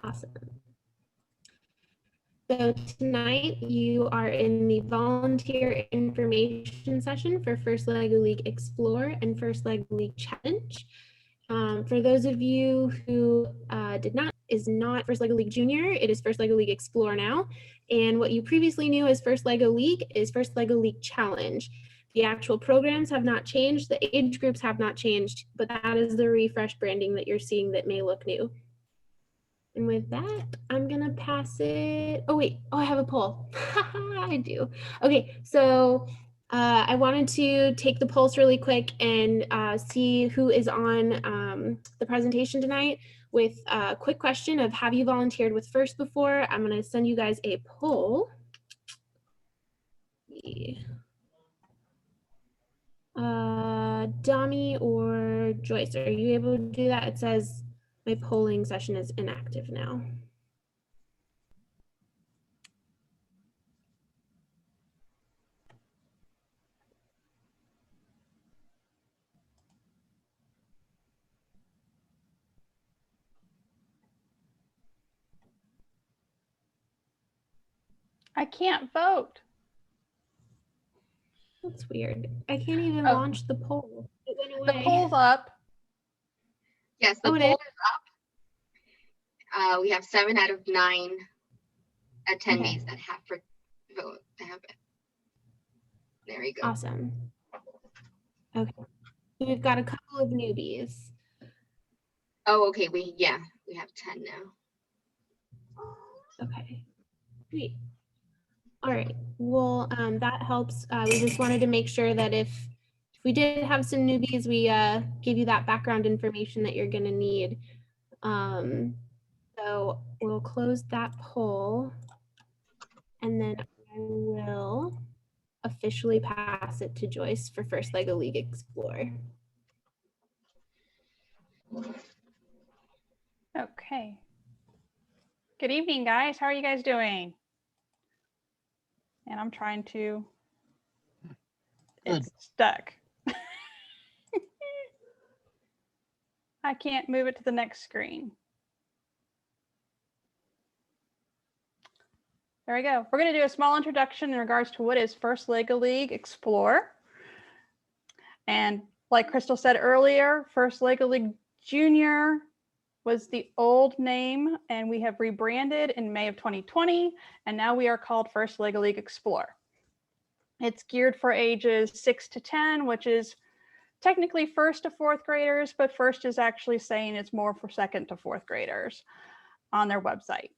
Awesome. So tonight you are in the volunteer information session for First LEGO League Explore and First LEGO League Challenge. For those of you who is not First LEGO League Junior, it is First LEGO League Explore now. And what you previously knew as First LEGO League is First LEGO League Challenge. The actual programs have not changed, the age groups have not changed, but that is the refresh branding that you're seeing that may look new. And with that, I'm gonna pass it. Oh wait, I have a poll. I do. Okay, so I wanted to take the polls really quick and see who is on the presentation tonight with a quick question of, have you volunteered with FIRST before? I'm gonna send you guys a poll. Dami or Joyce, are you able to do that? It says my polling session is inactive now. I can't vote. That's weird. I can't even launch the poll. It went away. The poll's up. Yes, the poll is up. We have 7 out of 9 attendees that have vote. There you go. Awesome. Okay. We've got a couple of newbies. Oh, okay. We have 10 now. Okay. Great. All right. Well, that helps. We just wanted to make sure that if we did have some newbies, we give you that background information that you're going to need. So we'll close that poll, and then I will officially pass it to Joyce for First LEGO League Explore. Okay. Good evening, guys. How are you guys doing? And I'm trying to, it's stuck. I can't move it to the next screen. There we go. We're going to do a small introduction in regards to what is First LEGO League Explore. And like Crystal said earlier, First LEGO League Junior was the old name, and we have rebranded in May of 2020, and now we are called First LEGO League Explore. It's geared for ages 6 to 10, which is technically 1st to 4th graders, but FIRST is actually saying it's more for 2nd to 4th graders on their website.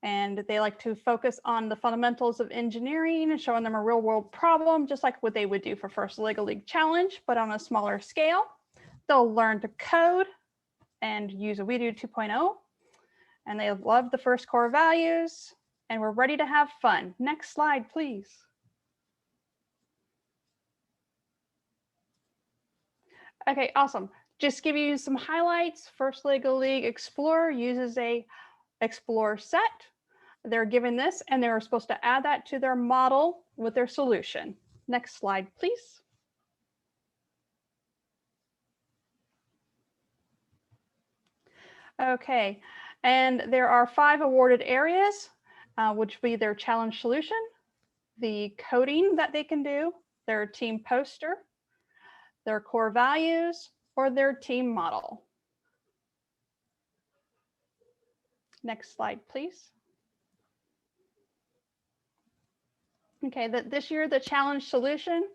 And they like to focus on the fundamentals of engineering and showing them a real world problem, just like what they would do for First LEGO League Challenge, but on a smaller scale. They'll learn to code and use a We Do 2.0, and they love the FIRST core values, and we're ready to have fun. Next slide, please. Okay, awesome. Just give you some highlights. First LEGO League Explore uses a Explore set. They're given this, and they're supposed to add that to their model with their solution. Next slide, please. Okay, and there are 5 awarded areas, which will be their challenge solution, the coding that they can do, their team poster, their core values, or their team model. Next slide, please. Okay, this year the challenge solution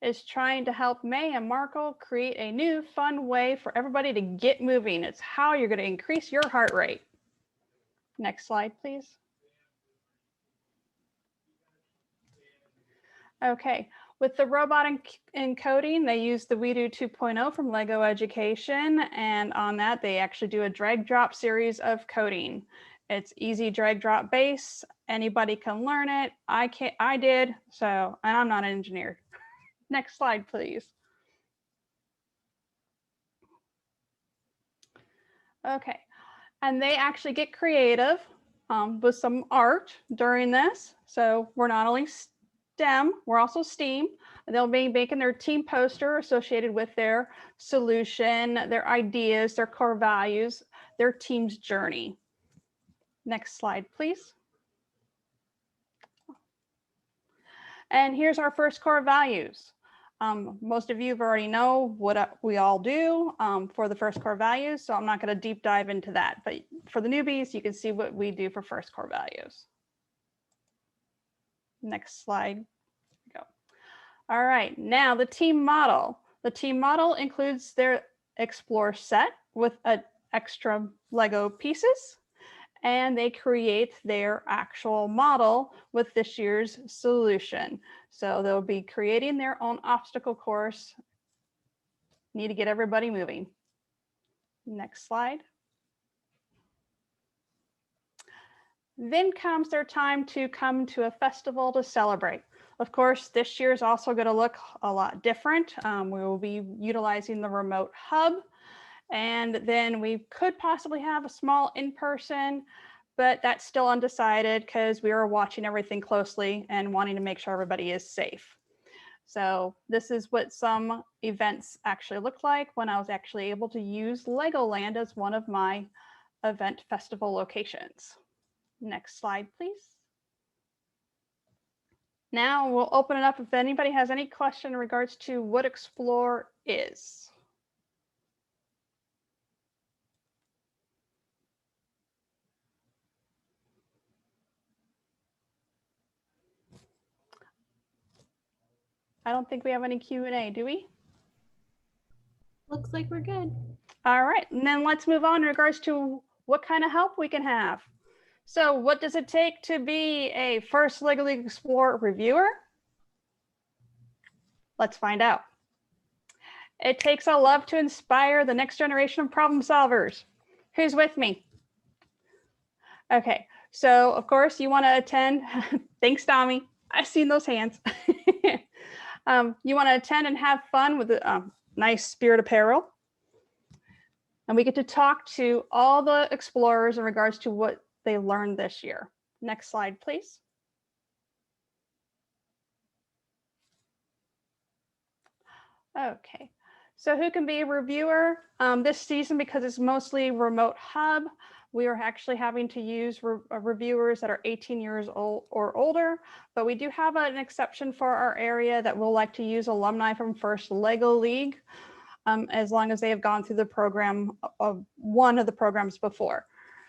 is trying to help May and Marco create a new fun way for everybody to get moving. It's how you're going to increase your heart rate. Next slide, please. Okay, with the robot encoding, they use the We Do 2.0 from LEGO Education, and on that they actually do a drag drop series of coding. It's easy drag drop base. Anybody can learn it. I did, so, and I'm not an engineer. Next slide, please. Okay, and they actually get creative with some art during this. So we're not only STEM, we're also STEAM. They'll be making their team poster associated with their solution, their ideas, their core values, their team's journey. Next slide, please. And here's our first core values. Most of you already know what we all do for the first core values, so I'm not going to deep dive into that. But for the newbies, you can see what we do for first core values. Next slide. Go. All right, now the team model. The team model includes their Explor set with extra Lego pieces, and they create their actual model with this year's solution. So they'll be creating their own obstacle course. Need to get everybody moving. Next slide. Then comes their time to come to a festival to celebrate. Of course, this year is also going to look a lot different. We will be utilizing the remote hub, and then we could possibly have a small in-person, but that's still undecided because we are watching everything closely and wanting to make sure everybody is safe. So this is what some events actually look like when I was actually able to use Legoland as one of my event festival locations. Next slide, please. Now we'll open it up if anybody has any question in regards to what Explor is. I don't think we have any Q&A, do we? Looks like we're good. All right, and then let's move on in regards to what kind of help we can have. So what does it take to be a first Lego League Explor reviewer? Let's find out. It takes a love to inspire the next generation of problem solvers. Who's with me? Okay, so of course you want to attend. Thanks, Tommy. I've seen those hands. You want to attend and have fun with a nice spirit apparel. And we get to talk to all the explorers in regards to what they learned this year. Next slide, please. Okay, so who can be a reviewer this season? Because it's mostly remote hub, we are actually having to use reviewers that are 18 years old or older, but we do have an exception for our area that will like to use alumni from First Lego League, as long as they have gone through the program of one of the programs before.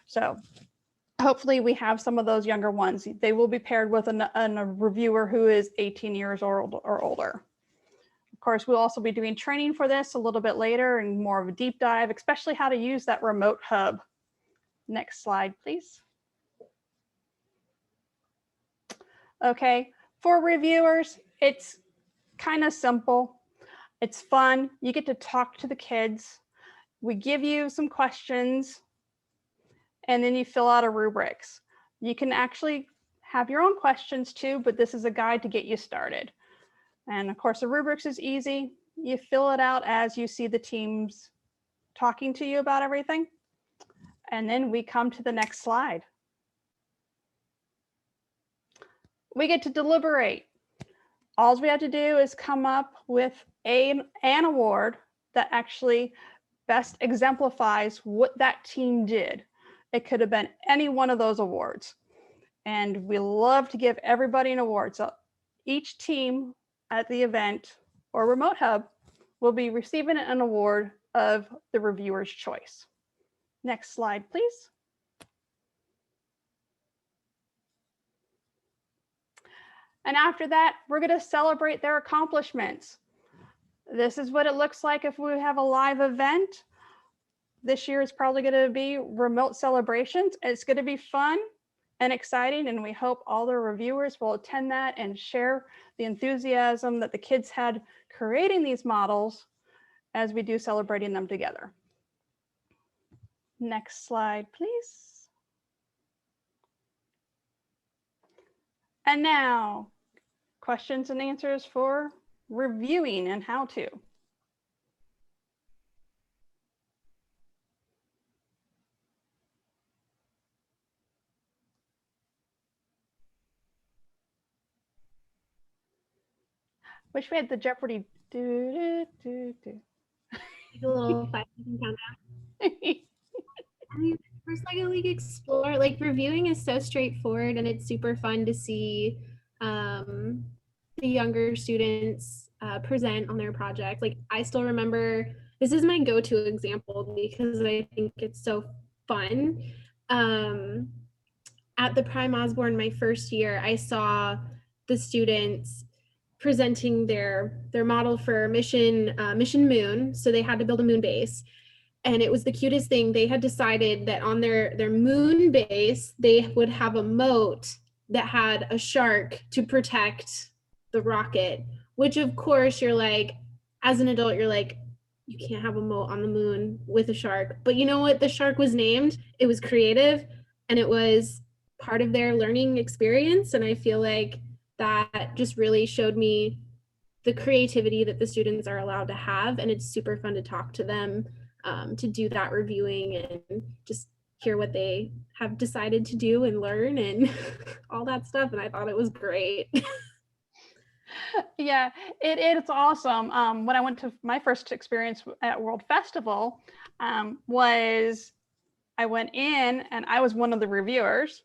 So hopefully we have some of those younger ones. They will be paired with a reviewer who is 18 years old or older. Of course, we'll also be doing training for this a little bit later and more of a deep dive, especially how to use that remote hub. Next slide, please. Okay, for reviewers, it's kind of simple. It's fun. You get to talk to the kids. We give you some questions, and then you fill out a rubrics. You can actually have your own questions too, but this is a guide to get you started. And of course, the rubrics is easy. You fill it out as you see the teams talking to you about everything. And then we come to the next slide. We get to deliberate. All we have to do is come up with an award that actually best exemplifies what that team did. It could have been any one of those awards. And we love to give everybody an award. So each team at the event or remote hub will be receiving an award of the reviewer's choice. Next slide, please. And after that, we're going to celebrate their accomplishments. This is what it looks like if we have a live event. This year is probably going to be remote celebrations. It's going to be fun and exciting, and we hope all the reviewers will attend that and share the enthusiasm that the kids had creating these models as we do celebrating them together. Next slide, please. And now, questions and answers for reviewing and how to. Wish we had the Jeopardy. Do, do, do, do. Take a little 5-second countdown. For First Lego League Explore, like reviewing is so straightforward and it's super fun to see the younger students present on their project. Like I still remember, this is my go-to example because I think it's so fun. At the Prime Osborne, my first year, I saw the students presenting their model for mission moon. So they had to build a moon base. And it was the cutest thing. They had decided that on their moon base, they would have a moat that had a shark to protect the rocket, which of course you're like, as an adult, you're like, you can't have a moat on the moon with a shark. But you know what the shark was named? It was creative and it was part of their learning experience. And I feel like that just really showed me the creativity that the students are allowed to have. And it's super fun to talk to them, to do that reviewing and just hear what they have decided to do and learn and all that stuff. And I thought it was great. Yeah, it's awesome. When I went to my first experience at World Festival, was I went in and I was one of the reviewers.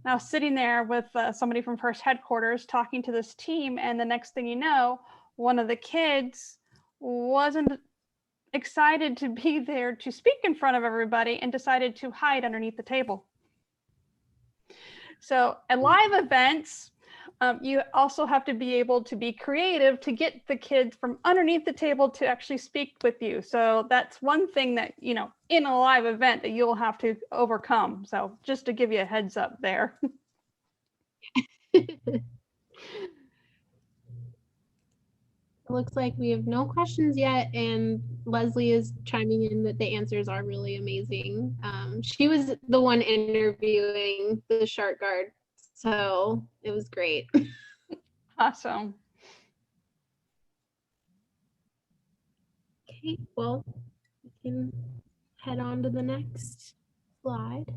And I was sitting there with somebody from First Headquarters talking to this team, and the next thing you know, one of the kids wasn't excited to be there to speak in front of everybody and decided to hide underneath the table. So at live events, you also have to be able to be creative to get the kids from underneath the table to actually speak with you. So that's one thing that, you know, in a live event that you'll have to overcome. So just to give you a heads up there. It looks like we have no questions yet, and Leslie is chiming in that the answers are really amazing. She was the one interviewing the shark guard, so it was great. Awesome. Okay, well, we can head on to the next slide,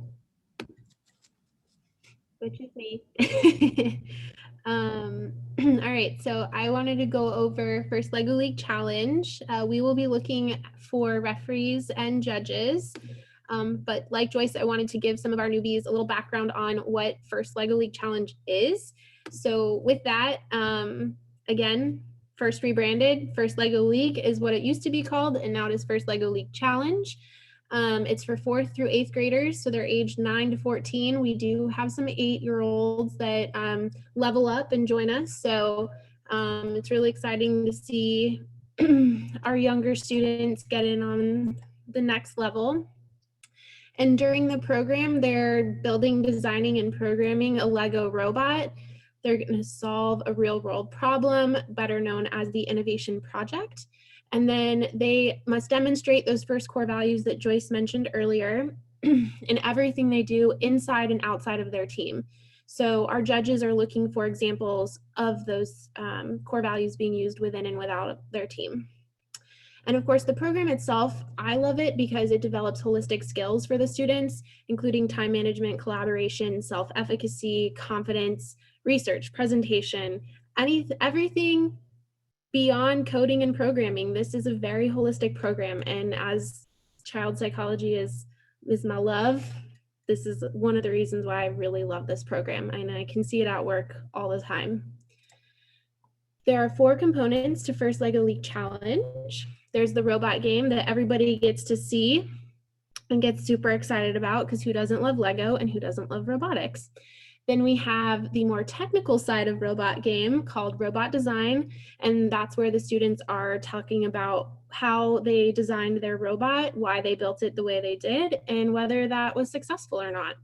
which is me. All right, so I wanted to go over First Lego League Challenge. We will be looking for referees and judges. But like Joyce, I wanted to give some of our newbies a little background on what First Lego League Challenge is. So with that, again, first rebranded, First Lego League is what it used to be called, and now it is First Lego League Challenge. It's for 4th through 8th graders, so they're aged 9 to 14. We do have some 8-year-olds that level up and join us, so it's really exciting to see our younger students get in on the next level. And during the program, they're building, designing, and programming a Lego robot. They're going to solve a real-world problem, better known as the innovation project. And then they must demonstrate those first core values that Joyce mentioned earlier in everything they do inside and outside of their team. So our judges are looking for examples of those core values being used within and without their team. And of course, the program itself, I love it because it develops holistic skills for the students, including time management, collaboration, self-efficacy, confidence, research, presentation, everything beyond coding and programming. This is a very holistic program. And as child psychology is my love, this is one of the reasons why I really love this program. And I can see it at work all the time. There are 4 components to First Lego League Challenge. There's the robot game that everybody gets to see and gets super excited about, because who doesn't love Lego and who doesn't love robotics? Then we have the more technical side of robot game called robot design, and that's where the students are talking about how they designed their robot, why they built it the way they did, and whether that was successful or not.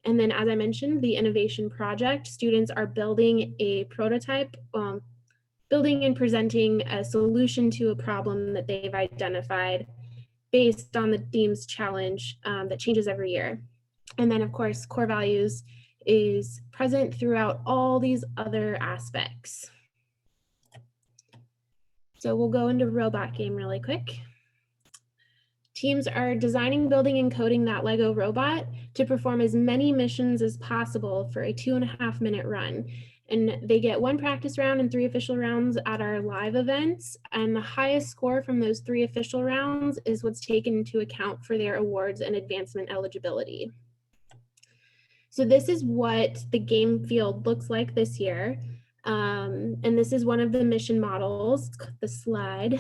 And then, as I mentioned, the innovation project, students are building a prototype, building and presenting a solution to a problem that they've identified based on the theme's challenge that changes every year. And then, of course, core values is present throughout all these other aspects. So we'll go into robot game really quick. Teams are designing, building, and coding that Lego robot to perform as many missions as possible for a 2.5-minute run. And they get 1 practice round and 3 official rounds at our live events. And the highest score from those 3 official rounds is what's taken into account for their awards and advancement eligibility. So this is what the game field looks like this year. And this is one of the mission models, the slide.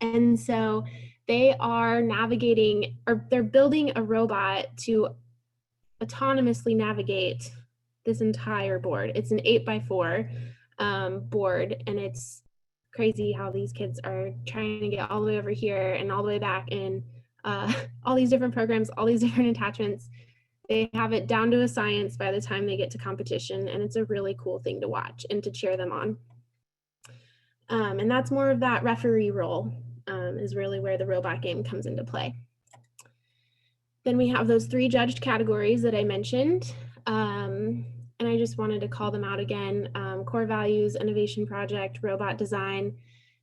And so they are navigating, or they're building a robot to autonomously navigate this entire board. It's an 8x4 board, and it's crazy how these kids are trying to get all the way over here and all the way back in all these different programs, all these different attachments. They have it down to a science by the time they get to competition, and it's a really cool thing to watch and to cheer them on. And that's more of that referee role, is really where the robot game comes into play. Then we have those 3 judged categories that I mentioned. And I just wanted to call them out again: core values, innovation project, robot design.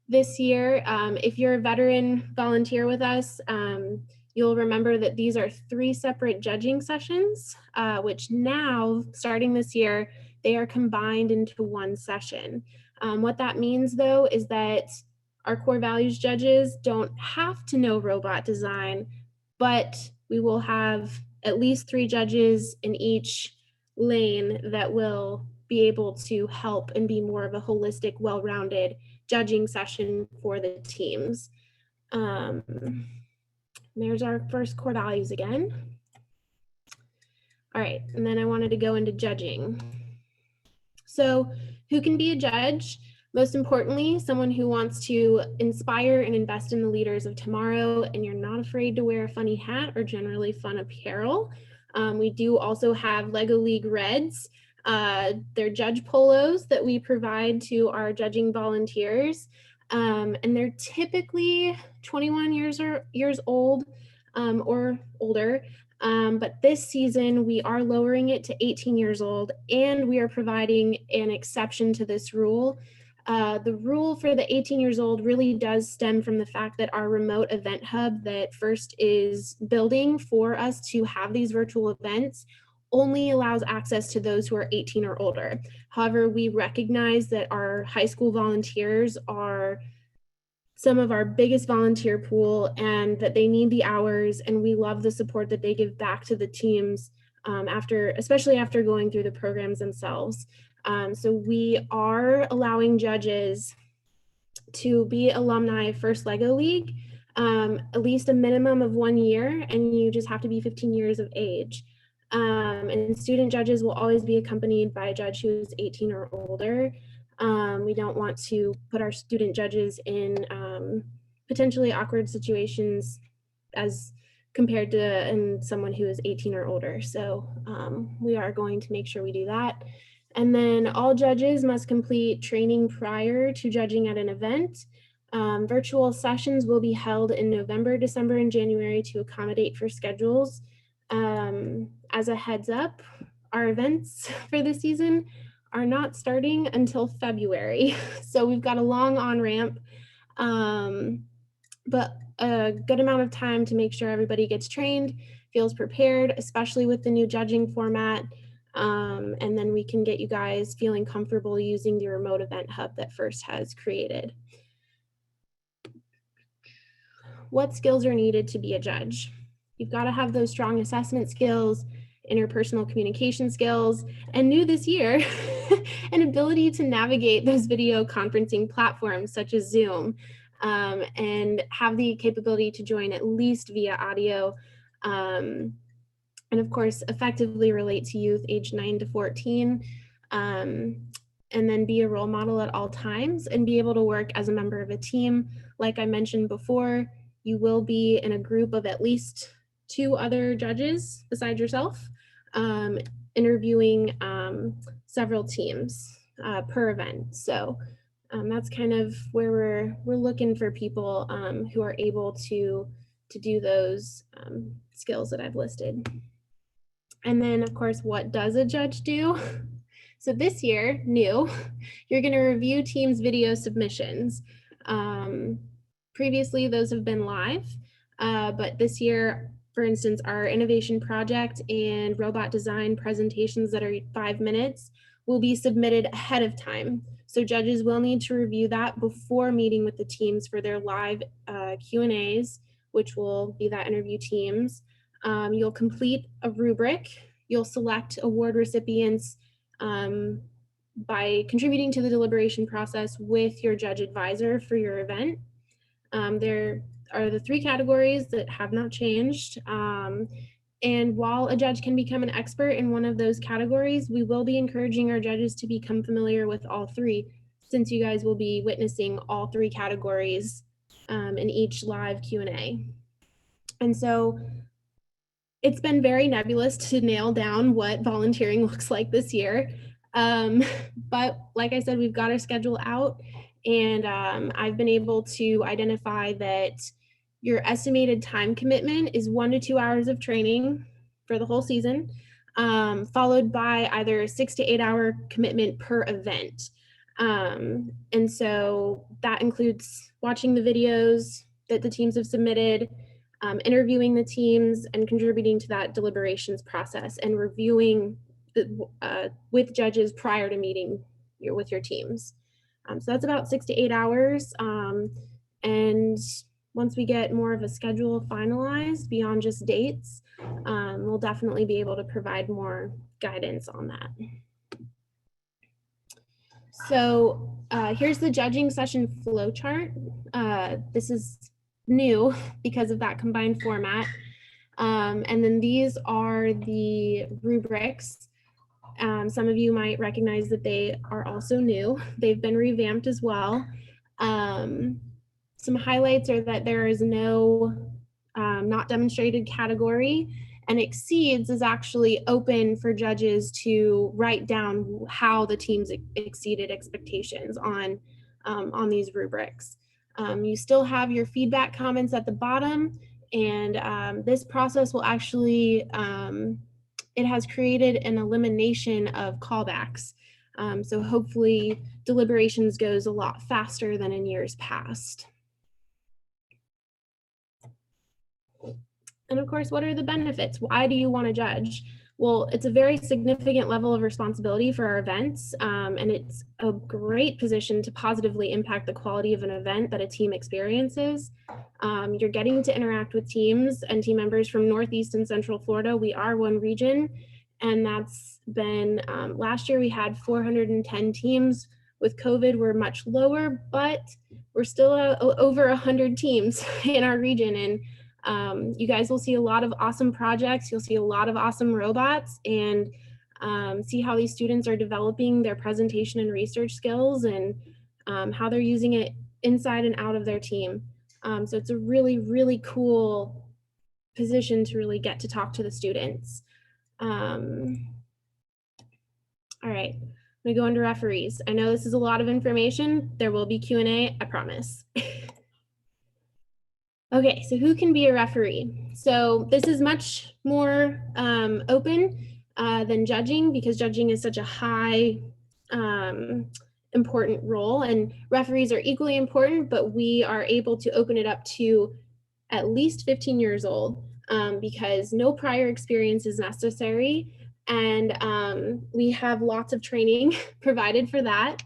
This year, if you're a veteran volunteer with us, you'll remember that these are 3 separate judging sessions, which now, starting this year, they are combined into 1 session. What that means, though, is that our core values judges don't have to know robot design, but we will have at least 3 judges in each lane that will be able to help and be more of a holistic, well-rounded judging session for the teams. There's our first core values again. All right, and then I wanted to go into judging. So who can be a judge? Most importantly, someone who wants to inspire and invest in the leaders of tomorrow, and you're not afraid to wear a funny hat or generally fun apparel. We do also have Lego League Reds. They're judge polos that we provide to our judging volunteers. And they're typically 21 years old or older. But this season, we are lowering it to 18 years old, and we are providing an exception to this rule. The rule for the 18 years old really does stem from the fact that our remote event hub that First is building for us to have these virtual events only allows access to those who are 18 or older. However, we recognize that our high school volunteers are some of our biggest volunteer pool, and that they need the hours, and we love the support that they give back to the teams especially after going through the programs themselves. So we are allowing judges to be alumni of First Lego League, at least a minimum of 1 year, and you just have to be 15 years of age. And student judges will always be accompanied by a judge who is 18 or older. We don't want to put our student judges in potentially awkward situations as compared to someone who is 18 or older. So we are going to make sure we do that. And then all judges must complete training prior to judging at an event. Virtual sessions will be held in November, December, and January to accommodate for schedules. As a heads up, our events for this season are not starting until February. So we've got a long on-ramp, but a good amount of time to make sure everybody gets trained, feels prepared, especially with the new judging format. And then we can get you guys feeling comfortable using the remote event hub that First has created. What skills are needed to be a judge? You've got to have those strong assessment skills, interpersonal communication skills, and new this year, an ability to navigate those video conferencing platforms such as Zoom, and have the capability to join at least via audio, and of course, effectively relate to youth aged 9 to 14, and then be a role model at all times and be able to work as a member of a team. Like I mentioned before, you will be in a group of at least 2 other judges besides yourself, interviewing several teams per event. So that's kind of where we're looking for people who are able to do those skills that I've listed. And then, of course, what does a judge do? So this year, new, you're going to review teams' video submissions. Previously, those have been live, but this year, for instance, our innovation project and robot design presentations that are 5 minutes will be submitted ahead of time. So judges will need to review that before meeting with the teams for their live Q&As, which will be that interview teams. You'll complete a rubric. You'll select award recipients by contributing to the deliberation process with your judge advisor for your event. There are the 3 categories that have not changed. And while a judge can become an expert in one of those categories, we will be encouraging our judges to become familiar with all 3, since you guys will be witnessing all 3 categories in each live Q&A. And so it's been very nebulous to nail down what volunteering looks like this year. But like I said, we've got our schedule out, and I've been able to identify that your estimated time commitment is 1 to 2 hours of training for the whole season, followed by either a 6 to 8 hour commitment per event. And so that includes watching the videos that the teams have submitted, interviewing the teams, and contributing to that deliberations process, and reviewing with judges prior to meeting with your teams. So that's about 6 to 8 hours. And once we get more of a schedule finalized beyond just dates, we'll definitely be able to provide more guidance on that. So here's the judging session flow chart. This is new because of that combined format. And then these are the rubrics. Some of you might recognize that they are also new. They've been revamped as well. Some highlights are that there is no not demonstrated category, and exceeds is actually open for judges to write down how the teams exceeded expectations on these rubrics. You still have your feedback comments at the bottom, and this process will actually, it has created an elimination of callbacks. So hopefully deliberations goes a lot faster than in years past. And of course, what are the benefits? Why do you want to judge? Well, it's a very significant level of responsibility for our events, and it's a great position to positively impact the quality of an event that a team experiences. You're getting to interact with teams and team members from Northeast and Central Florida. We are one region, and that's been, last year we had 410 teams. With COVID, we're much lower, but we're still over 100 teams in our region, and you guys will see a lot of awesome projects. You'll see a lot of awesome robots, and see how these students are developing their presentation and research skills, and how they're using it inside and out of their team. So it's a really, really cool position to really get to talk to the students. All right, I'm gonna go into referees. I know this is a lot of information. There will be Q&A, I promise. Okay, so who can be a referee? So this is much more open than judging, because judging is such a high important role, and referees are equally important, but we are able to open it up to at least 15 years old, because no prior experience is necessary, and we have lots of training provided for that.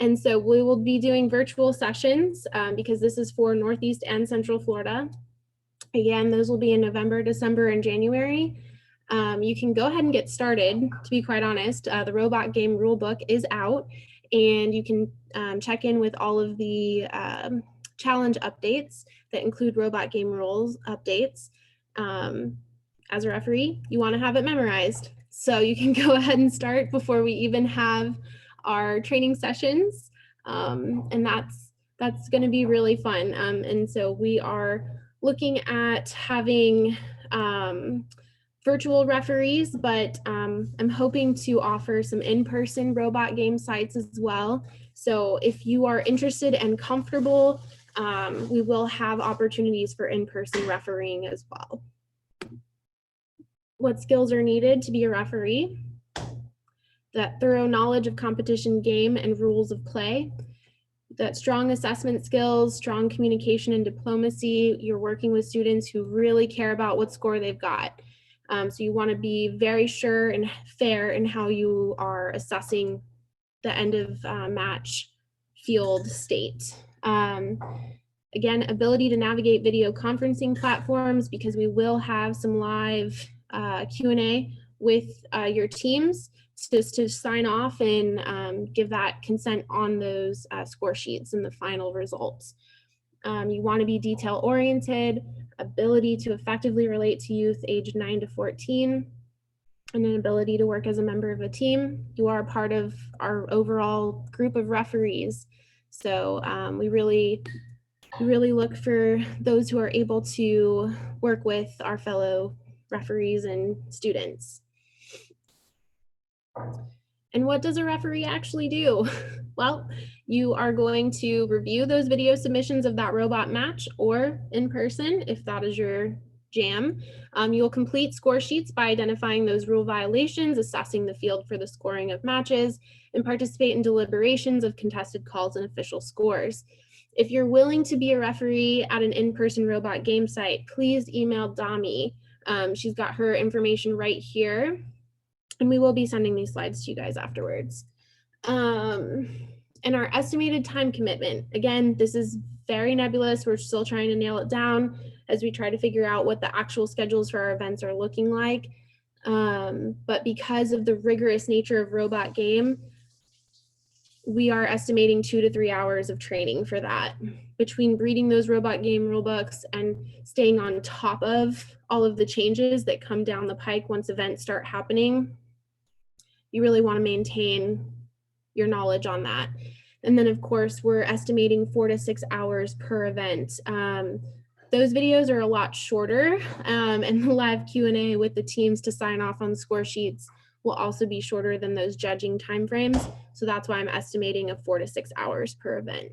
And so we will be doing virtual sessions because this is for Northeast and Central Florida. Again, those will be in November, December, and January. You can go ahead and get started, to be quite honest. The robot game rulebook is out, and you can check in with all of the challenge updates that include robot game rules updates. As a referee, you want to have it memorized. So you can go ahead and start before we even have our training sessions, and that's going to be really fun. And so we are looking at having virtual referees, but I'm hoping to offer some in-person robot game sites as well. So if you are interested and comfortable, we will have opportunities for in-person refereeing as well. What skills are needed to be a referee? That thorough knowledge of competition game and rules of play, that strong assessment skills, strong communication and diplomacy. You're working with students who really care about what score they've got. So you want to be very sure and fair in how you are assessing the end of match field state. Again, ability to navigate video conferencing platforms, because we will have some live Q&A with your teams just to sign off and give that consent on those score sheets and the final results. You want to be detail oriented, ability to effectively relate to youth aged 9 to 14, and an ability to work as a member of a team. You are part of our overall group of referees. So we really look for those who are able to work with our fellow referees and students. And what does a referee actually do? Well, you are going to review those video submissions of that robot match, or in person if that is your jam. You'll complete score sheets by identifying those rule violations, assessing the field for the scoring of matches, and participate in deliberations of contested calls and official scores. If you're willing to be a referee at an in-person robot game site, please email Dami. She's got her information right here, and we will be sending these slides to you guys afterwards. And our estimated time commitment. Again, this is very nebulous. We're still trying to nail it down as we try to figure out what the actual schedules for our events are looking like. But because of the rigorous nature of robot game, we are estimating 2 to 3 hours of training for that. Between reading those robot game rulebooks and staying on top of all of the changes that come down the pike once events start happening, you really want to maintain your knowledge on that. And then of course, we're estimating 4 to 6 hours per event. Those videos are a lot shorter, and the live Q&A with the teams to sign off on score sheets will also be shorter than those judging timeframes. So that's why I'm estimating 4 to 6 hours per event.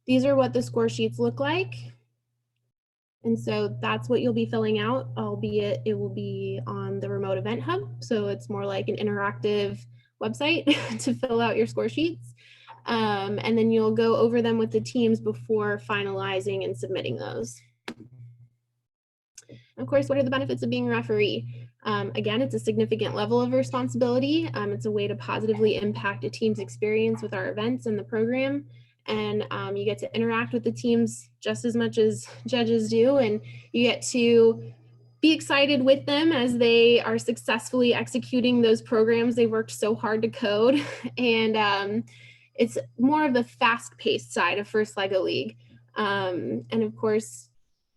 These are what the score sheets look like. And so that's what you'll be filling out, albeit it will be on the remote event hub. So it's more like an interactive website to fill out your score sheets. And then you'll go over them with the teams before finalizing and submitting those. Of course, what are the benefits of being a referee? Again, it's a significant level of responsibility. It's a way to positively impact a team's experience with our events and the program. And you get to interact with the teams just as much as judges do. And you get to be excited with them as they are successfully executing those programs they worked so hard to code. And it's more of the fast-paced side of First LEGO League. And of course,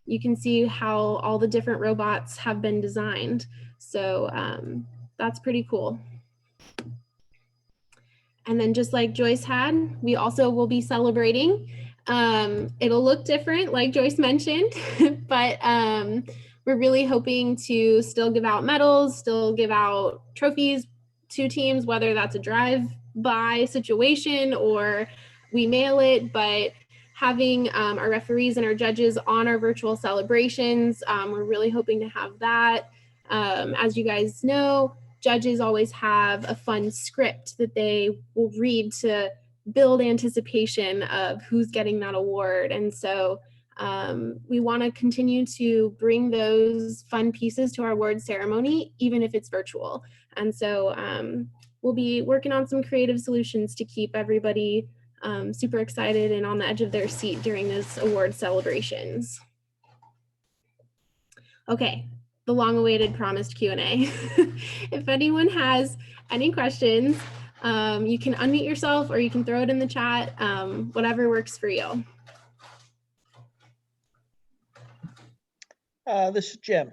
you can see how all the different robots have been designed. So that's pretty cool. And then just like Joyce had, we also will be celebrating. It'll look different, like Joyce mentioned, but we're really hoping to still give out medals, still give out trophies to teams, whether that's a drive-by situation or we mail it, but having our referees and our judges on our virtual celebrations, we're really hoping to have that. As you guys know, judges always have a fun script that they will read to build anticipation of who's getting that award. And so we want to continue to bring those fun pieces to our award ceremony, even if it's virtual. And so we'll be working on some creative solutions to keep everybody super excited and on the edge of their seat during those award celebrations. Okay, the long-awaited promised Q&A. If anyone has any questions, you can unmute yourself or you can throw it in the chat, whatever works for you. This is Jim.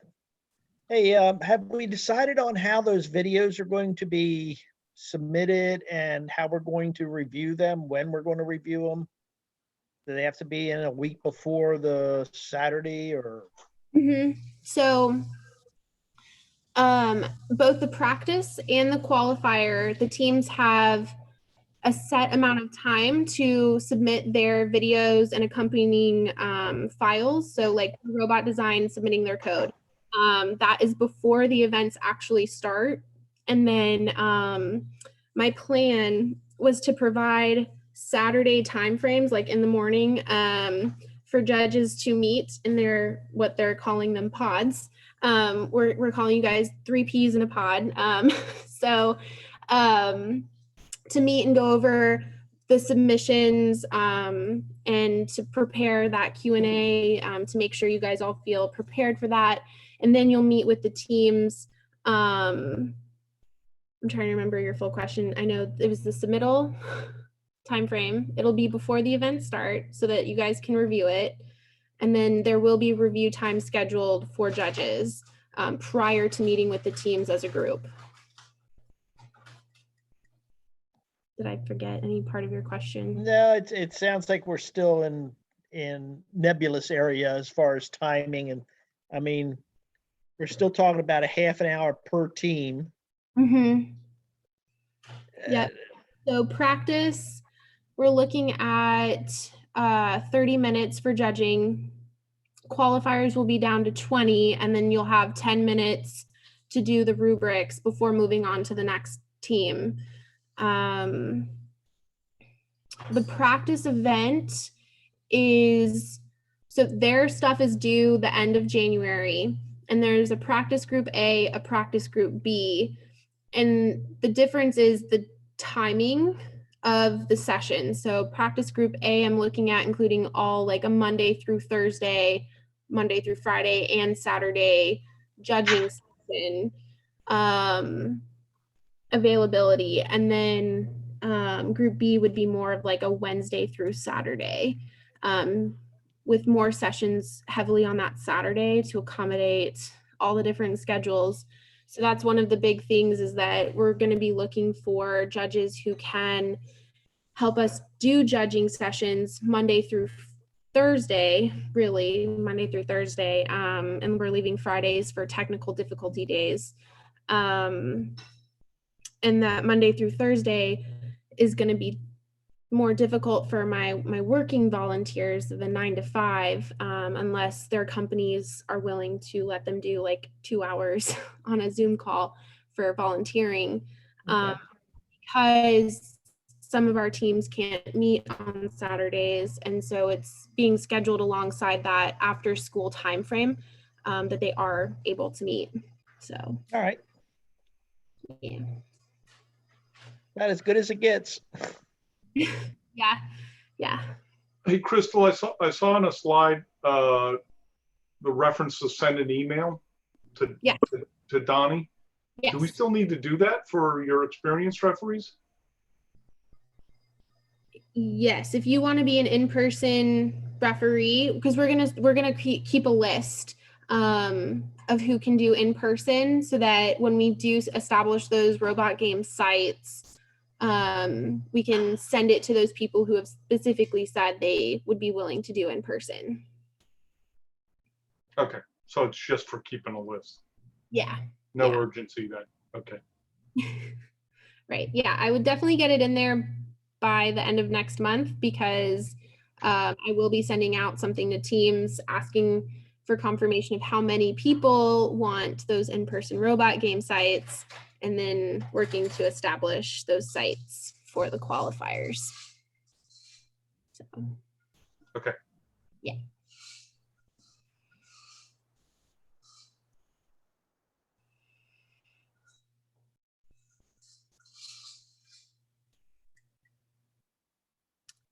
Hey, have we decided on how those videos are going to be submitted and how we're going to review them, when we're going to review them? Do they have to be in a week before the Saturday or? So both the practice and the qualifier, the teams have a set amount of time to submit their videos and accompanying files. So like robot design submitting their code. That is before the events actually start. And then my plan was to provide Saturday timeframes, like in the morning, for judges to meet in their, what they're calling them, pods. We're calling you guys 3 peas in a pod. So to meet and go over the submissions and to prepare that Q&A, to make sure you guys all feel prepared for that. And then you'll meet with the teams. I'm trying to remember your full question. I know it was the submittal time frame. It'll be before the events start so that you guys can review it. And then there will be review time scheduled for judges prior to meeting with the teams as a group. Did I forget any part of your question? No, it sounds like we're still in nebulous area as far as timing. And I mean, we're still talking about a half an hour per team. Mm-hmm. Yeah. So practice, we're looking at 30 minutes for judging. Qualifiers will be down to 20, and then you'll have 10 minutes to do the rubrics before moving on to the next team. The practice event is, so their stuff is due the end of January, and there's a practice group A, a practice group B, and the difference is the timing of the session. So practice group A, I'm looking at including all like a Monday through Thursday, Monday through Friday, and Saturday judging session availability. And then group B would be more of like a Wednesday through Saturday, with more sessions heavily on that Saturday to accommodate all the different schedules. So that's one of the big things, is that we're going to be looking for judges who can help us do judging sessions Monday through Thursday, really Monday through Thursday. And we're leaving Fridays for technical difficulty days. And that Monday through Thursday is going to be more difficult for my working volunteers, the 9 to 5, unless their companies are willing to let them do like 2 hours on a Zoom call for volunteering. Okay. Because some of our teams can't meet on Saturdays, and so it's being scheduled alongside that after school time frame that they are able to meet. So All right. yeah. About as good as it gets. Yeah. Hey, Crystal, I saw on a slide the reference to send an email to Donnie. Yes. Do we still need to do that for your experienced referees? Yes, if you want to be an in-person referee, because we're gonna keep a list of who can do in person, so that when we do establish those robot game sites, we can send it to those people who have specifically said they would be willing to do in person. Okay, so it's just for keeping a list. Yeah. No Yeah. urgency then. Okay. Right. Yeah, I would definitely get it in there by the end of next month, because I will be sending out something to teams asking for confirmation of how many people want those in-person robot game sites, and then working to establish those sites for the qualifiers. So. Okay. Yeah.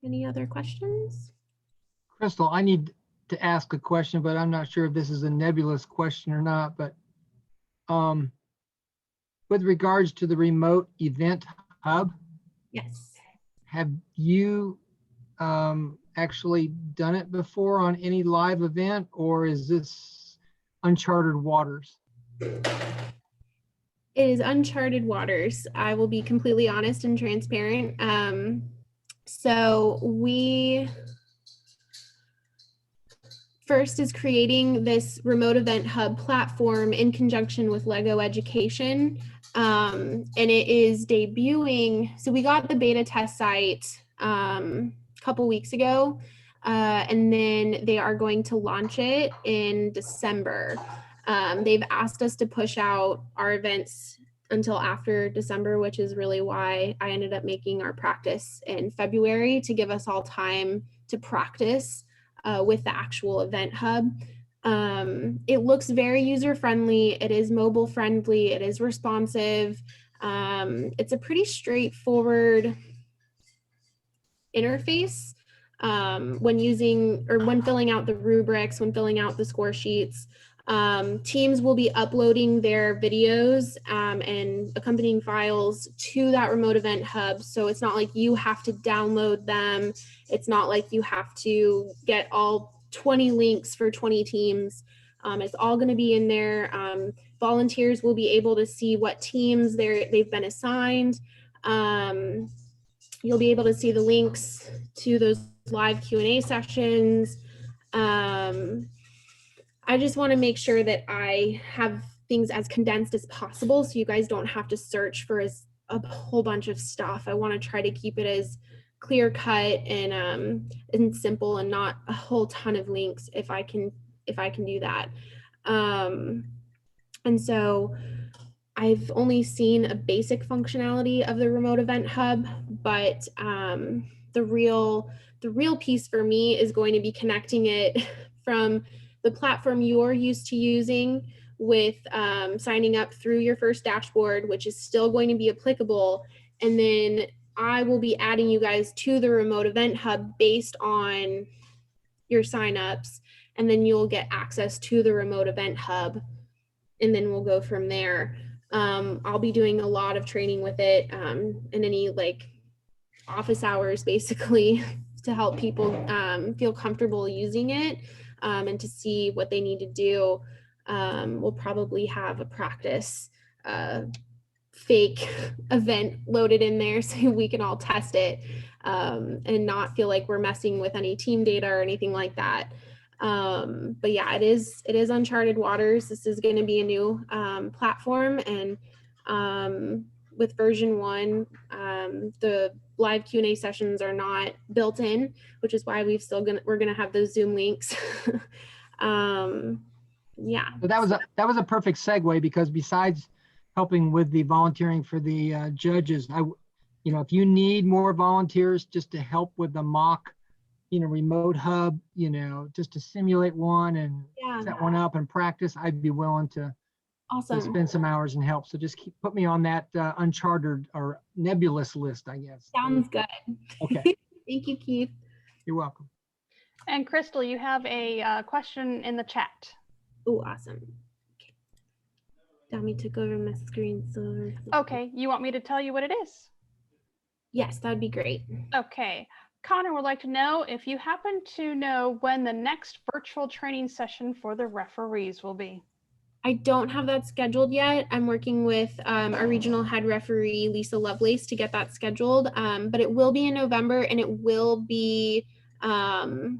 Any other questions? Crystal, I need to ask a question, but I'm not sure if this is a nebulous question or not, but with regards to the remote event hub, Yes. have you actually done it before on any live event, or is this uncharted waters? It is uncharted waters. I will be completely honest and transparent. So we first is creating this remote event hub platform in conjunction with Lego Education. And it is debuting. So we got the beta test site a couple weeks ago, and then they are going to launch it in December. They've asked us to push out our events until after December, which is really why I ended up making our practice in February, to give us all time to practice with the actual event hub. It looks very user-friendly. It is mobile-friendly. It is responsive. It's a pretty straightforward interface when using or when filling out the rubrics, when filling out the score sheets. Teams will be uploading their videos and accompanying files to that remote event hub. So it's not like you have to download them. It's not like you have to get all 20 links for 20 teams. It's all going to be in there. Volunteers will be able to see what teams they've been assigned. You'll be able to see the links to those live Q&A sessions. I just want to make sure that I have things as condensed as possible so you guys don't have to search for a whole bunch of stuff. I want to try to keep it as clear cut and simple and not a whole ton of links if I can do that. And so I've only seen a basic functionality of the remote event hub, but the real piece for me is going to be connecting it from the platform you're used to using with signing up through your first dashboard, which is still going to be applicable. And then I will be adding you guys to the remote event hub based on your signups, and then you'll get access to the remote event hub, and then we'll go from there. I'll be doing a lot of training with it in any like office hours, basically, to help people feel comfortable using it and to see what they need to do. We'll probably have a practice fake event loaded in there so we can all test it and not feel like we're messing with any team data or anything like that. But yeah, it is uncharted waters. This is going to be a new platform, and with version 1, the live Q&A sessions are not built in, which is why we're gonna have those Zoom links. Yeah. So that was a perfect segue, because besides helping with the volunteering for the judges, if you need more volunteers just to help with the mock, remote hub, just to simulate one and set one up and practice, I'd be willing to spend some hours and help. So just put me on that uncharted or nebulous list, I guess. Sounds good. Okay. Thank you, Keith. You're welcome. And Crystal, you have a question in the chat. Oh, awesome. Okay. Dami took over my screen. So Okay, you want me to tell you what it is? yes, that'd be great. Okay. Connor would like to know if you happen to know when the next virtual training session for the referees will be. I don't have that scheduled yet. I'm working with our regional head referee, Lisa Lovelace, to get that scheduled. But it will be in November, and it will be, I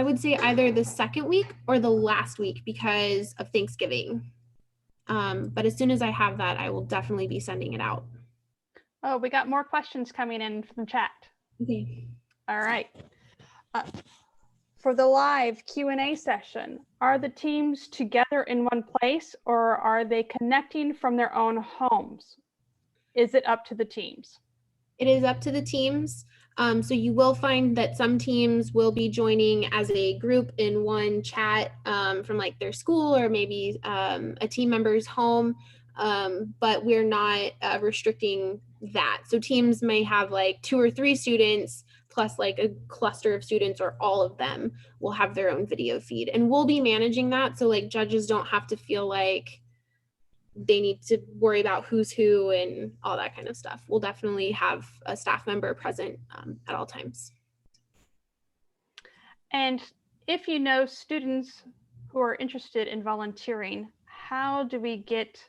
would say, either the second week or the last week because of Thanksgiving. But as soon as I have that, I will definitely be sending it out. Oh, we got more questions coming in from chat. Okay. All right. For the live Q&A session, are the teams together in one place, or are they connecting from their own homes? Is it up to the teams? It is up to the teams. So you will find that some teams will be joining as a group in one chat from like their school or maybe a team member's home, but we're not restricting that. So teams may have like 2 or 3 students plus like a cluster of students, or all of them will have their own video feed, and we'll be managing that. So like judges don't have to feel like they need to worry about who's who and all that kind of stuff. We'll definitely have a staff member present at all times. And if you know students who are interested in volunteering, how do we get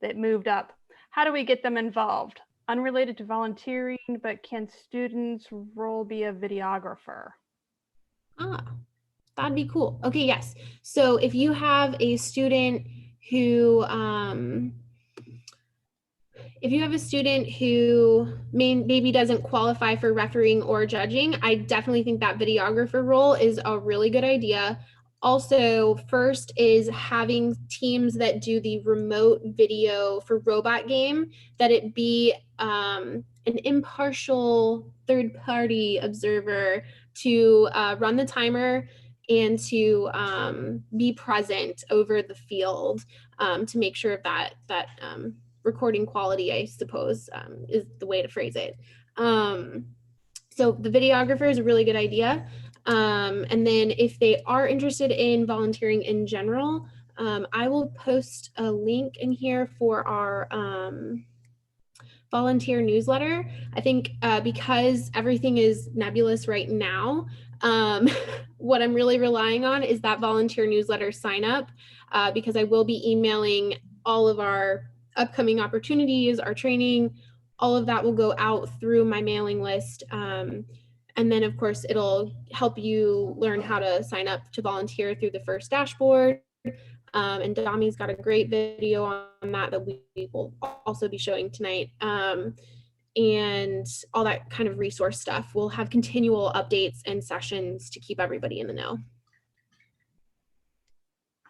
that moved up? How do we get them involved? Unrelated to volunteering, but can students' role be a videographer? That'd be cool. Okay, yes. So if you have a student who maybe doesn't qualify for refereeing or judging, I definitely think that videographer role is a really good idea. Also, first is having teams that do the remote video for robot game, that it be an impartial third-party observer to run the timer and to be present over the field to make sure that recording quality, I suppose, is the way to phrase it. So the videographer is a really good idea. And then if they are interested in volunteering in general, I will post a link in here for our volunteer newsletter. I think because everything is nebulous right now, what I'm really relying on is that volunteer newsletter sign up, because I will be emailing all of our upcoming opportunities, our training, all of that will go out through my mailing list. And then of course it'll help you learn how to sign up to volunteer through the FIRST dashboard. And Dami's got a great video on that we will also be showing tonight. And all that kind of resource stuff. We'll have continual updates and sessions to keep everybody in the know.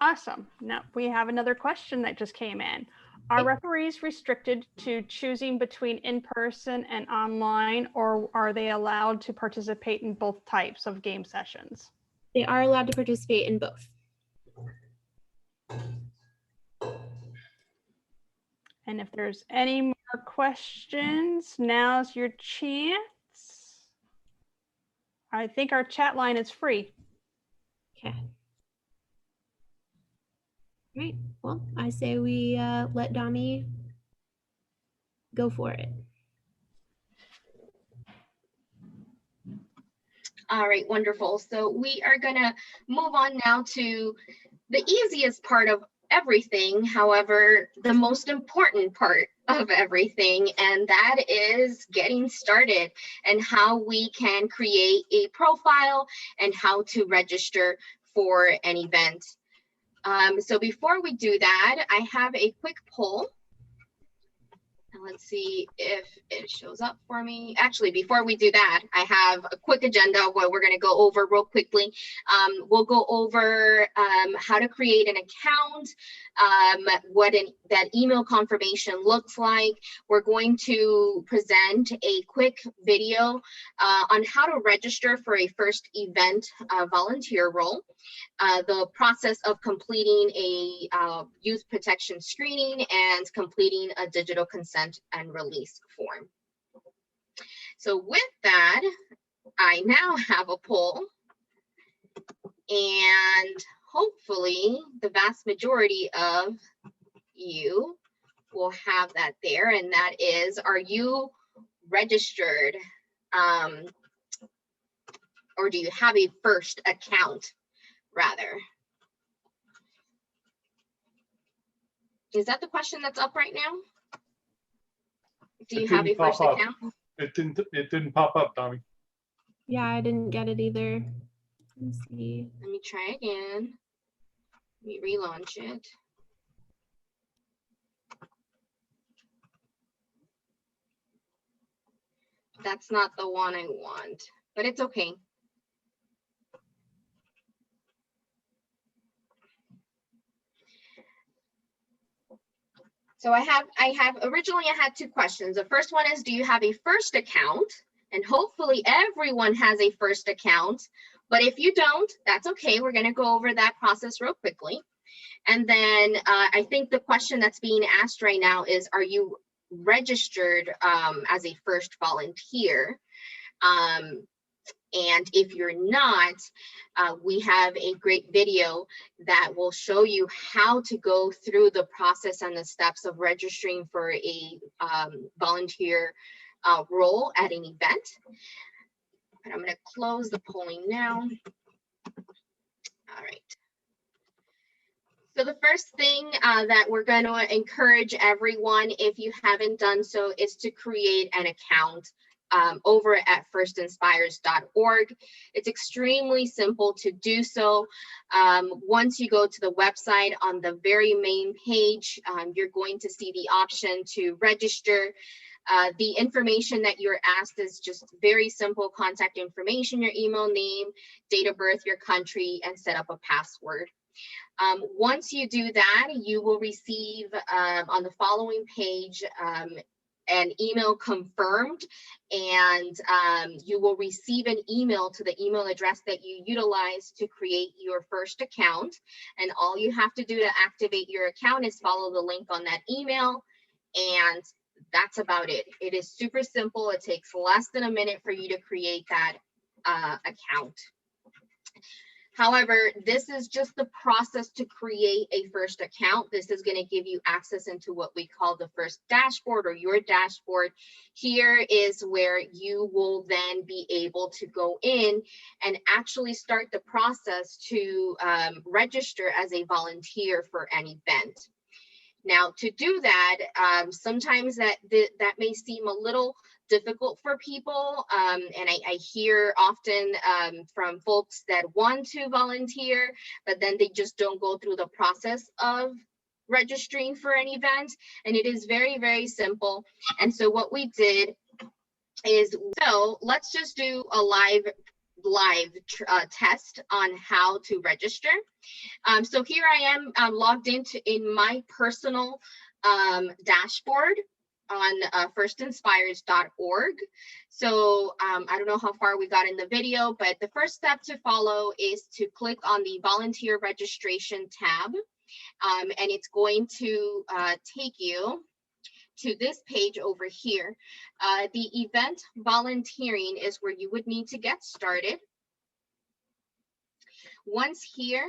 Awesome. Now we have another question that just came in. Are referees restricted to choosing between in-person and online, or are they allowed to participate in both types of game sessions? They are allowed to participate in both. And if there's any more questions, now's your chance. I think our chat line is free. Okay. Great. Well, I say we let Dami go for it. All right, wonderful. So we are gonna move on now to the easiest part of everything, however, the most important part of everything, and that is getting started and how we can create a profile and how to register for an event. So before we do that, I have a quick poll. And let's see if it shows up for me. Actually, before we do that, I have a quick agenda where we're going to go over real quickly. We'll go over how to create an account, what that email confirmation looks like. We're going to present a quick video on how to register for a first event volunteer role. The process of completing a youth protection screening and completing a digital consent and release form. So with that, I now have a poll, and hopefully the vast majority of you will have that there, and that is, are you registered, or do you have a first account? Rather, is that the question that's up right now? Do you have a first account? It didn't pop up, Dami. Yeah, I didn't get it either. Let me see. Let me try again. Let me relaunch it. That's not the one I want, but it's okay. So I have originally I had two questions. The first one is, do you have a first account? And hopefully everyone has a first account, but if you don't, that's okay. We're going to go over that process real quickly. And then I think the question that's being asked right now is, are you registered as a first volunteer? And if you're not, we have a great video that will show you how to go through the process and the steps of registering for a volunteer role at an event. But I'm going to close the polling now. All right. So the first thing that we're going to encourage everyone, if you haven't done so, is to create an account over at firstinspires.org. It's extremely simple to do so. Once you go to the website, on the very main page, you're going to see the option to register. The information that you're asked is just very simple contact information, your email name, date of birth, your country, and set up a password. Once you do that, you will receive on the following page an email confirmed, and you will receive an email to the email address that you utilize to create your first account. And all you have to do to activate your account is follow the link on that email, and that's about it. It is super simple. It takes less than a minute for you to create that account. However, this is just the process to create a first account. This is going to give you access into what we call the first dashboard, or your dashboard. Here is where you will then be able to go in and actually start the process to register as a volunteer for an event. Now, to do that, sometimes that may seem a little difficult for people, and I hear often from folks that want to volunteer, but then they just don't go through the process of registering for an event. And it is very, very simple. And so what we did is, so let's just do a live test on how to register. So here I am logged in my personal dashboard on firstinspires.org. So I don't know how far we got in the video, but the first step to follow is to click on the volunteer registration tab, and it's going to take you to this page over here. The event volunteering is where you would need to get started. Once here,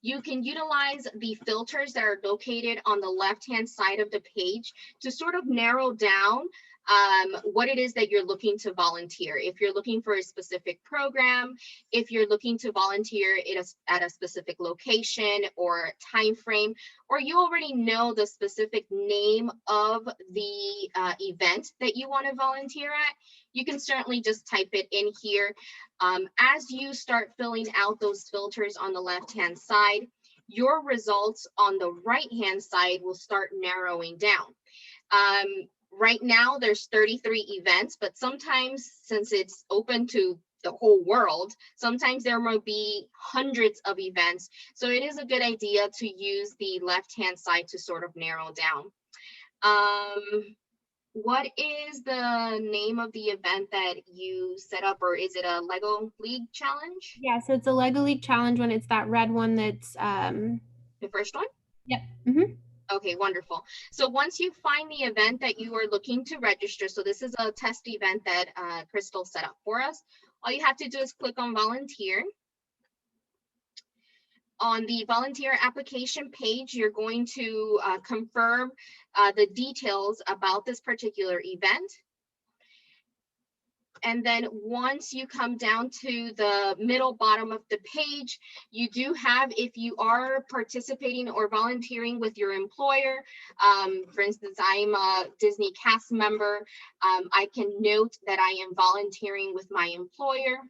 you can utilize the filters that are located on the left-hand side of the page to sort of narrow down what it is that you're looking to volunteer. If you're looking for a specific program, if you're looking to volunteer at a specific location or time frame, or you already know the specific name of the event that you want to volunteer at, you can certainly just type it in here. As you start filling out those filters on the left-hand side, your results on the right-hand side will start narrowing down. Right now, there's 33 events, but sometimes, since it's open to the whole world, sometimes there might be hundreds of events. So it is a good idea to use the left-hand side to sort of narrow down. What is the name of the event that you set up, or is it a Lego League challenge? Yeah, so it's a Lego League challenge when it's that red one that's the first one? Yep. Mm-hmm. Okay, wonderful. So once you find the event that you are looking to register, so this is a test event that Crystal set up for us, all you have to do is click on volunteer. On the volunteer application page, you're going to confirm the details about this particular event. And then once you come down to the middle bottom of the page, you do have, if you are participating or volunteering with your employer, for instance, I'm a Disney cast member, I can note that I am volunteering with my employer.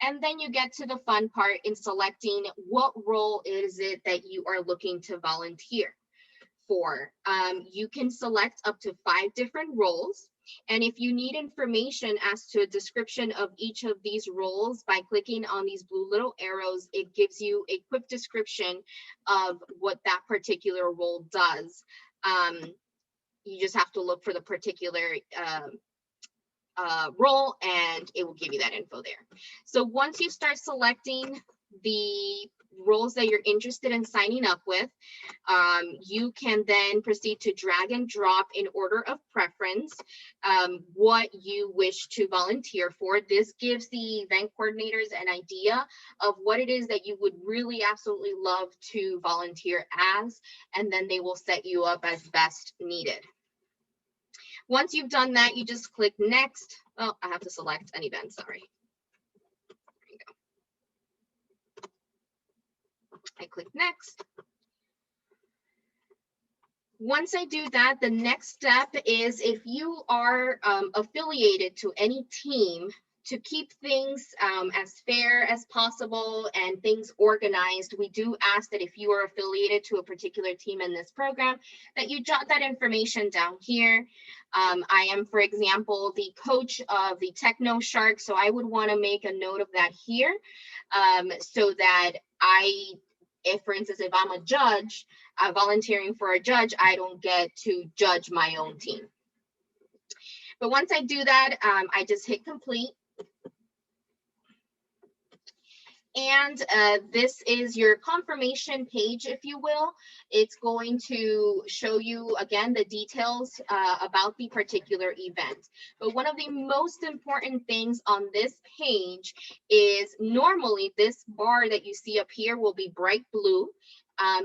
And then you get to the fun part in selecting what role is it that you are looking to volunteer for. You can select up to 5 different roles. And if you need information as to a description of each of these roles, by clicking on these blue little arrows, it gives you a quick description of what that particular role does. You just have to look for the particular role, and it will give you that info there. So once you start selecting the roles that you're interested in signing up with, you can then proceed to drag and drop in order of preference what you wish to volunteer for. This gives the event coordinators an idea of what it is that you would really absolutely love to volunteer as, and then they will set you up as best needed. Once you've done that, you just click next. Oh, I have to select an event, sorry. There you go. I click next. Once I do that, the next step is, if you are affiliated to any team, to keep things as fair as possible and things organized, we do ask that if you are affiliated to a particular team in this program, that you jot that information down here. I am, for example, the coach of the Techno Shark, so I would want to make a note of that here, so that I If, for instance, if I'm a judge, volunteering for a judge, I don't get to judge my own team. But once I do that, I just hit complete. And this is your confirmation page, if you will. It's going to show you, again, the details about the particular event. But one of the most important things on this page is normally this bar that you see up here will be bright blue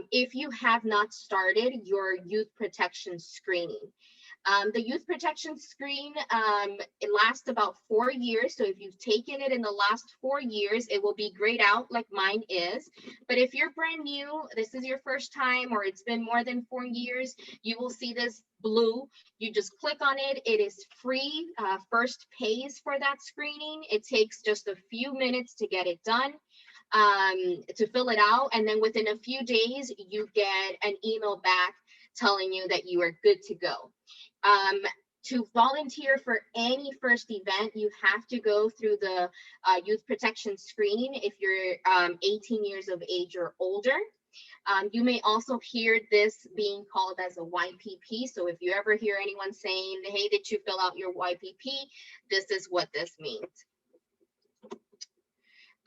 if you have not started your youth protection screening. The youth protection screen, it lasts about 4 years. So if you've taken it in the last 4 years, it will be grayed out like mine is. But if you're brand new, this is your first time, or it's been more than 4 years, you will see this blue. You just click on it. It is free. First pays for that screening. It takes just a few minutes to get it done, to fill it out. And then within a few days, you get an email back telling you that you are good to go. To volunteer for any first event, you have to go through the youth protection screening if you're 18 years of age or older. You may also hear this being called as a YPP. So if you ever hear anyone saying, hey, did you fill out your YPP? This is what this means.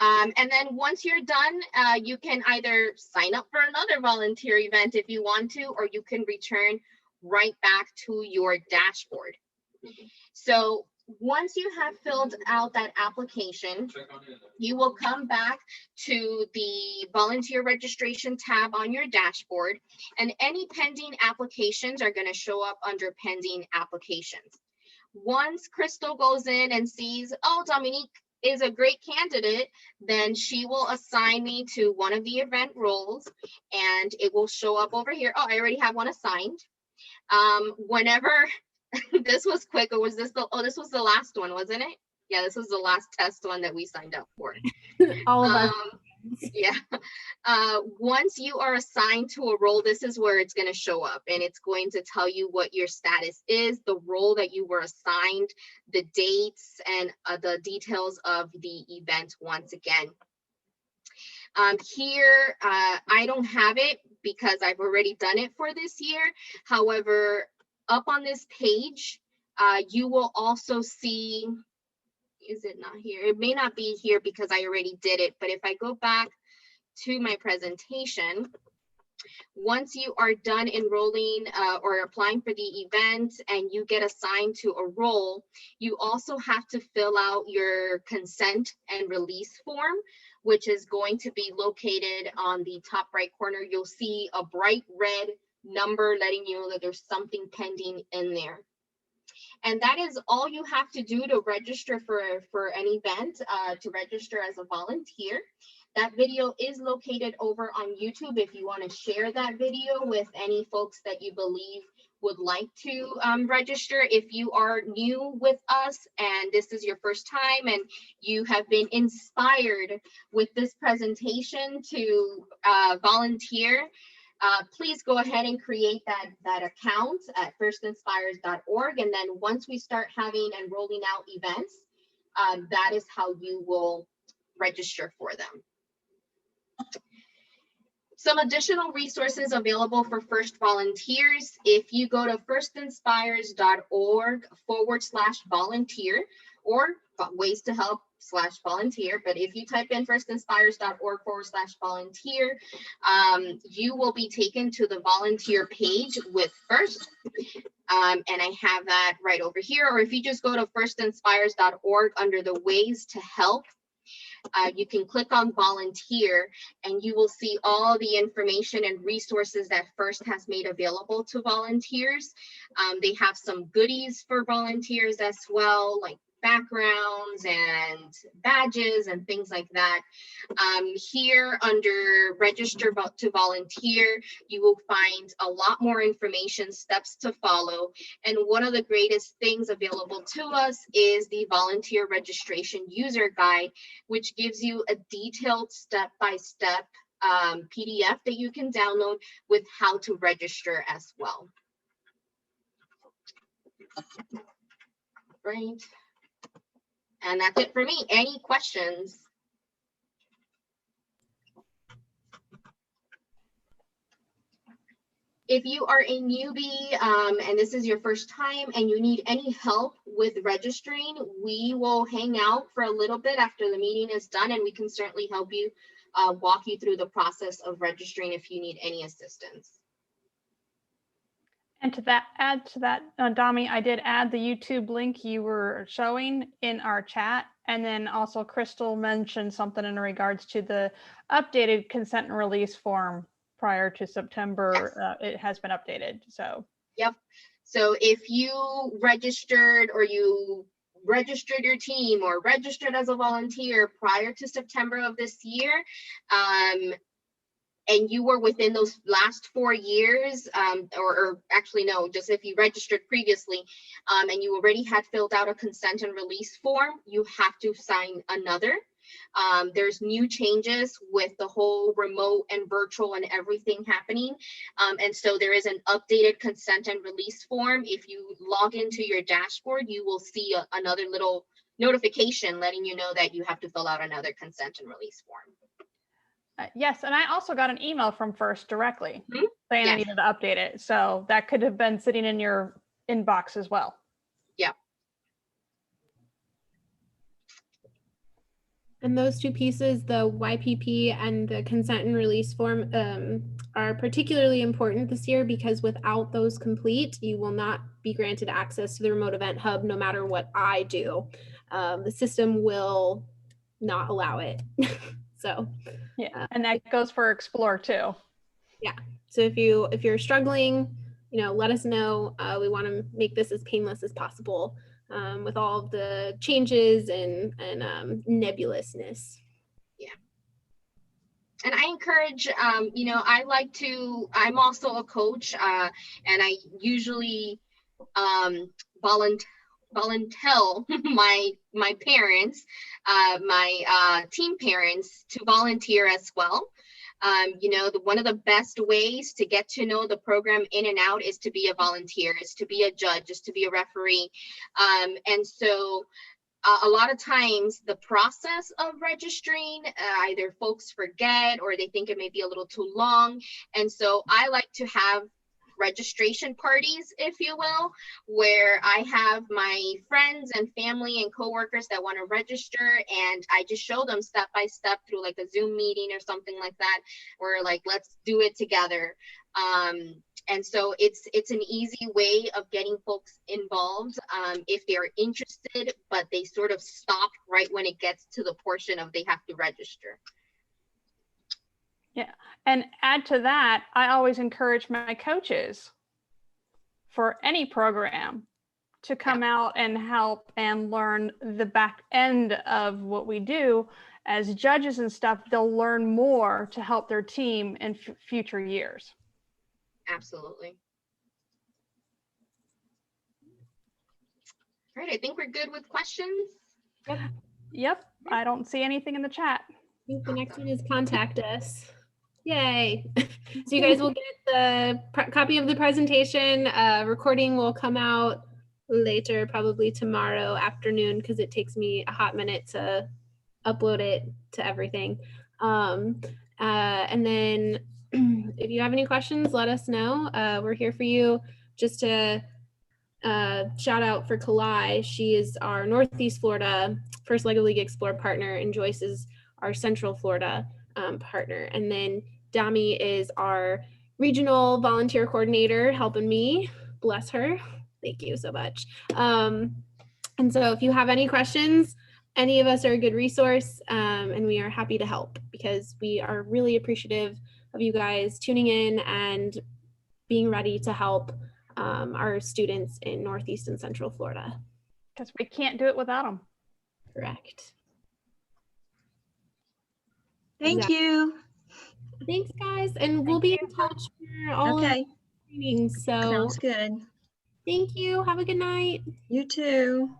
And then once you're done, you can either sign up for another volunteer event if you want to, or you can return right back to your dashboard. So once you have filled out that application, you will come back to the volunteer registration tab on your dashboard, and any pending applications are going to show up under pending applications. Once Crystal goes in and sees, oh, Dominique is a great candidate, then she will assign me to one of the event roles, and it will show up over here. Oh, I already have one assigned. Whenever this was quick, or was this the, oh, this was the last one, wasn't it? Yeah, this was the last test one that we signed up for. All of our Yeah. Once you are assigned to a role, this is where it's going to show up, and it's going to tell you what your status is, the role that you were assigned, the dates, and the details of the event once again. Here, I don't have it because I've already done it for this year. However, up on this page, you will also see, is it not here? It may not be here because I already did it, but if I go back to my presentation, once you are done enrolling or applying for the event and you get assigned to a role, you also have to fill out your consent and release form, which is going to be located on the top right corner. You'll see a bright red number letting you know that there's something pending in there. And that is all you have to do to register for an event, to register as a volunteer. That video is located over on YouTube if you want to share that video with any folks that you believe would like to register. If you are new with us and this is your first time and you have been inspired with this presentation to volunteer, please go ahead and create that account at firstinspires.org. And then once we start having and rolling out events, that is how you will register for them. Some additional resources available for first volunteers. If you go to firstinspires.org/volunteer, or ways to help /volunteer, but if you type in firstinspires.org/volunteer, you will be taken to the volunteer page with First. And I have that right over here. Or if you just go to firstinspires.org under the ways to help, you can click on volunteer and you will see all the information and resources that First has made available to volunteers. They have some goodies for volunteers as well, like backgrounds and badges and things like that. Here under register to volunteer, you will find a lot more information, steps to follow. And one of the greatest things available to us is the volunteer registration user guide, which gives you a detailed step-by-step PDF that you can download with how to register as well. Right. And that's it for me. Any questions? If you are a newbie and this is your first time and you need any help with registering, we will hang out for a little bit after the meeting is done, and we can certainly help you walk you through the process of registering if you need any assistance. And to that, add to that, Dami, I did add the YouTube link you were showing in our chat. And then also Crystal mentioned something in regards to the updated consent and release form prior to September. Yes. It has been updated, so. Yep. So if you registered or you registered your team or registered as a volunteer prior to September of this year, and you were within those last 4 years, or actually no, just if you registered previously, and you already had filled out a consent and release form, you have to sign another. There's new changes with the whole remote and virtual and everything happening. And so there is an updated consent and release form. If you log into your dashboard, you will see another little notification letting you know that you have to fill out another consent and release form. Yes, and I also got an email from First directly saying I Yes. needed to update it. So that could have been sitting in your inbox as well. Yeah. And those two pieces, the YPP and the consent and release form, are particularly important this year because without those complete, you will not be granted access to the remote event hub no matter what I do. The system will not allow it. So yeah, and that goes for Explor too. Yeah. So if you're struggling, let us know. We want to make this as painless as possible with all of the changes and nebulousness. Yeah. And I encourage, I'm also a coach, and I usually volunteer my parents, my team parents to volunteer as well. One of the best ways to get to know the program in and out is to be a volunteer, is to be a judge, is to be a referee. And so a lot of times the process of registering, either folks forget or they think it may be a little too long. And so I like to have registration parties, if you will, where I have my friends and family and coworkers that want to register, and I just show them step by step through like a Zoom meeting or something like that, or like, let's do it together. And so it's an easy way of getting folks involved if they're interested, but they sort of stop right when it gets to the portion of they have to register. Yeah, and add to that, I always encourage my coaches for any program to come out and help and learn the back end of what we do. As judges and stuff, they'll learn more to help their team in future years. Absolutely. All right, I think we're good with questions. Yep, I don't see anything in the chat. I think the next one is contact us. Yay. So you guys will get the copy of the presentation. Recording will come out later, probably tomorrow afternoon, because it takes me a hot minute to upload it to everything. And then if you have any questions, let us know. We're here for you. Just to shout out for Challe. She is our Northeast Florida First Lego League Explore partner, and Joyce is our Central Florida partner. And then Dami is our regional volunteer coordinator, helping me. Bless her. Thank you so much. And so if you have any questions, any of us are a good resource, and we are happy to help because we are really appreciative of you guys tuning in and being ready to help our students in Northeast and Central Florida. Because we can't do it without them. Correct. Thank you. Thanks, guys. And we'll be in touch for all of the trainings. So Sounds good. thank you. Have a good night. You too.